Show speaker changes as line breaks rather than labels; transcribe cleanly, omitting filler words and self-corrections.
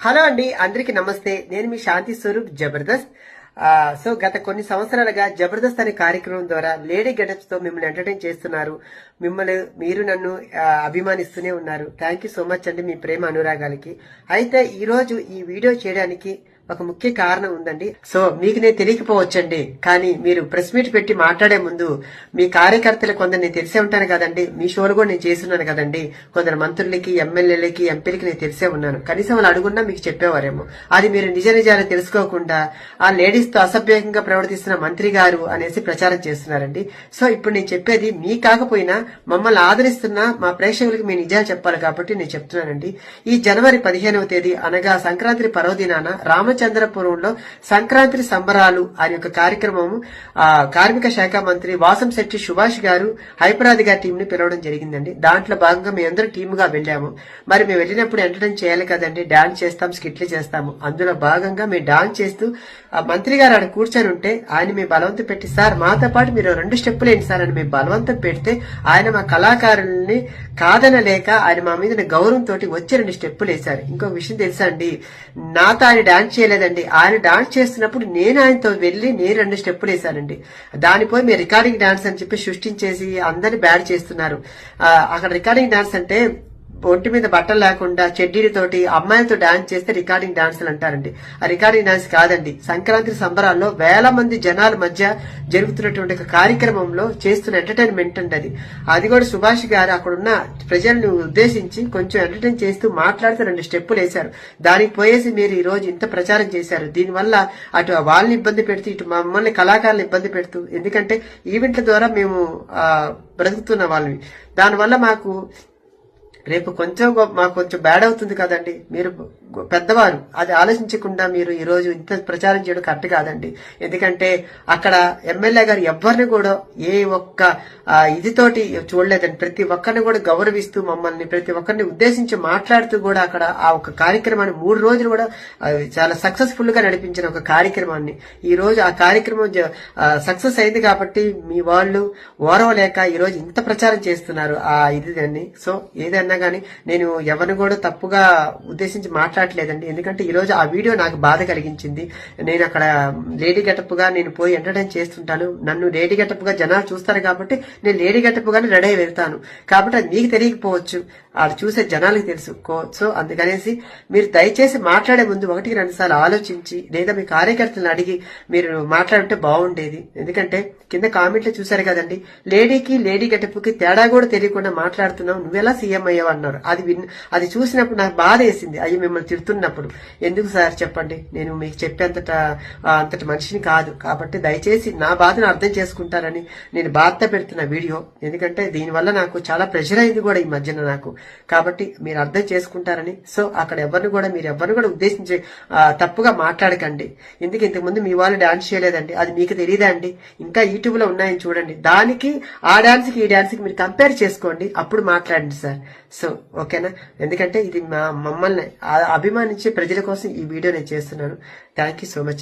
Hello అండి, అందరికి నమస్తే. నేను మీ శాంతి స్వరూప్ జబర్దస్త్. సో గత కొన్ని సంవత్సరాలుగా జబర్దస్త్ అనే కార్యక్రమం ద్వారా లేడీ గెటప్స్ తో మిమ్మల్ని ఎంటర్టైన్ చేస్తున్నారు. మీరు నన్ను అభిమానిస్తూనే ఉన్నారు. థ్యాంక్ యూ సో మచ్ అండి, మీ ప్రేమ అనురాగాలకి. అయితే ఈ రోజు ఈ వీడియో చేయడానికి ఒక ముఖ్య కారణం ఉందండి. సో మీకు నేను తెలియకపోవచ్చండి, కానీ మీరు ప్రెస్ మీట్ పెట్టి మాట్లాడే ముందు మీ కార్యకర్తలు కొందరు నేను తెలిసే ఉంటాను కదండి, మీ షోలు కూడా నేను చేస్తున్నాను కదండి. కొందరు మంత్రులకి, ఎమ్మెల్యేలకి, ఎంపీలకి నేను తెలిసే ఉన్నాను. కనీసం వాళ్ళు అడుగున్నా మీకు చెప్పేవారేమో. అది మీరు నిజ నిజాలు తెలుసుకోకుండా ఆ లేడీస్ తో అసభ్యంగా ప్రవర్తిస్తున్న మంత్రి గారు అనేసి ప్రచారం చేస్తున్నారండి. సో ఇప్పుడు నేను చెప్పేది మీ కాకపోయినా మమ్మల్ని ఆదరిస్తున్న మా ప్రేక్షకులకి మీ నిజాలు చెప్పాలి కాబట్టి నేను చెప్తున్నానండి. ఈ జనవరి 15వ తేదీ అనగా సంక్రాంతి పర్వదినాన రామచంద్రపురంలో సంక్రాంతి సంబరాలు అనే ఒక కార్యక్రమం కార్మిక శాఖ మంత్రి వాసంశెట్టి సుభాష్ గారు హైపరాది గారి టీం ని పిలవడం జరిగిందండి. దాంట్లో భాగంగా మేమందరం టీమ్ గా వెళ్ళాము. మరి మేము వెళ్ళినప్పుడు ఎంటర్టైన్ చేయాలి కదండి, డాన్స్ చేస్తాం, స్కిట్లు చేస్తాము. అందులో భాగంగా మేము డాన్స్ చేస్తూ మంత్రి గారు ఆడ కూర్చొని ఉంటే ఆయన మేము బలవంతం పెట్టి, సార్ మాతో పాటు మీరు 2 స్టెప్పులు ఏంటి సార్ అని మేము బలవంతం పెడితే ఆయన మా కళాకారుల్ని కాదనలేక ఆయన మా మీద గౌరవంతో వచ్చి 2 స్టెప్పులు వేశారు. ఇంకొక విషయం తెలుసా అండి, నాతో ఆయన డాన్స్ చేయలేదండి. ఆయన డాన్స్ చేస్తున్నప్పుడు నేను ఆయనతో వెళ్లి నేను 2 స్టెప్పులు వేశానండి. దానిపై మీరు రికార్డింగ్ డాన్స్ అని చెప్పి సృష్టించేసి అందరిని బ్యాడ్ చేస్తున్నారు. అక్కడ రికార్డింగ్ డాన్స్ అంటే ఒంటి మీద బట్టలు లేకుండా చెడ్డీలతోటి అమ్మాయిలతో డాన్స్ చేస్తే రికార్డింగ్ డాన్సులు అంటారండి. ఆ రికార్డింగ్ డాన్స్ కాదండి. సంక్రాంతి సంబరాల్లో వేల మంది జనాల మధ్య జరుగుతున్నటువంటి ఒక కార్యక్రమంలో చేస్తున్న ఎంటర్టైన్మెంట్ అండి అది కూడా సుభాష్ గారు అక్కడున్న ప్రజలను ఉద్దేశించి కొంచెం ఎంటర్టైన్ చేస్తూ మాట్లాడుతూ 2 స్టెప్పులు వేశారు. దానికి పోయేసి మీరు ఈ రోజు ఇంత ప్రచారం చేశారు. దీనివల్ల అటు వాళ్ళని ఇబ్బంది పెడుతూ ఇటు మమ్మల్ని కళాకారులు ఇబ్బంది పెడుతూ, ఎందుకంటే ఈవెంట్ల ద్వారా మేము బ్రతుకుతున్న వాళ్ళవి. దానివల్ల మాకు రేపు మాకు కొంచెం బ్యాడ్ అవుతుంది కదండి. మీరు పెద్దవారు, అది ఆలోచించకుండా మీరు ఈ రోజు ఇంత ప్రచారం చేయడం కరెక్ట్ కాదండి. ఎందుకంటే అక్కడ ఎమ్మెల్యే గారు ఎవరిని కూడా ఏ ఒక్క ఇదితోటి చూడలేదండి. ప్రతి ఒక్కరిని కూడా గౌరవిస్తూ మమ్మల్ని ప్రతి ఒక్కరిని ఉద్దేశించి మాట్లాడుతూ కూడా అక్కడ ఆ ఒక కార్యక్రమాన్ని 3 రోజులు కూడా చాలా సక్సెస్ఫుల్ గా నడిపించిన ఒక కార్యక్రమాన్ని ఈ రోజు ఆ కార్యక్రమం సక్సెస్ అయింది కాబట్టి మీ వాళ్ళు ఓరవలేక ఈ రోజు ఇంత ప్రచారం చేస్తున్నారు ఆ ఇది. సో ఏదన్నా గానీ నేను ఎవరిని కూడా తప్పుగా ఉద్దేశించి మాట్లాడలేదండి. ఎందుకంటే ఈ రోజు ఆ వీడియో నాకు బాధ కలిగించింది. నేను అక్కడ లేడీ గెటప్ గా నేను పోయి ఎంటర్టైన్ చేస్తుంటాను. నన్ను లేడీ గెటప్ గా జనాలు చూస్తారు కాబట్టి నేను లేడీ గెటప్ గానే రెడీ అయి వెళ్తాను. కాబట్టి అది మీకు తెలియకపోవచ్చు, అది చూసే జనాలకు తెలుసు. సో అందుకనేసి మీరు దయచేసి మాట్లాడే ముందు 1-2 సార్లు ఆలోచించి లేదా మీ కార్యకర్తలను అడిగి మీరు మాట్లాడుంటే బాగుండేది. ఎందుకంటే కింద కామెంట్లు చూశారు కదండి, లేడీకి లేడీ గెటప్ కి తేడా కూడా తెలియకుండా మాట్లాడుతున్నావు, నువ్వెలా సీఎం అయ్యావు అన్నారు. అది చూసినప్పుడు నాకు బాధ వేసింది. అయ్యి మిమ్మల్ని తిడుతున్నప్పుడు ఎందుకు సార్ చెప్పండి, నేను మీకు అంతటి మనిషిని కాదు. కాబట్టి దయచేసి నా బాధను అర్థం చేసుకుంటారని నేను బాధ పెడుతున్న వీడియో. ఎందుకంటే దీనివల్ల నాకు చాలా ప్రెషర్ అయింది కూడా ఈ మధ్యన నాకు. కాబట్టి మీరు అర్థం చేసుకుంటారని. సో అక్కడ మీరు ఎవరిని కూడా ఉద్దేశించి తప్పుగా మాట్లాడకండి. ఎందుకు ఇంతకుముందు మీ వాళ్ళు డాన్స్ చేయలేదండి, అది మీకు తెలియదా అండి? ఇంకా యూట్యూబ్ లో ఉన్నాయని చూడండి. దానికి ఆ డాన్స్ కి ఈ డాన్స్ కి మీరు కంపేర్ చేసుకోండి, అప్పుడు మాట్లాడండి సార్. సో ఓకేనా? ఎందుకంటే ఇది మమ్మల్ని అభిమానించే ప్రజల కోసం ఈ వీడియో నేను చేస్తున్నాను. Thank you so much.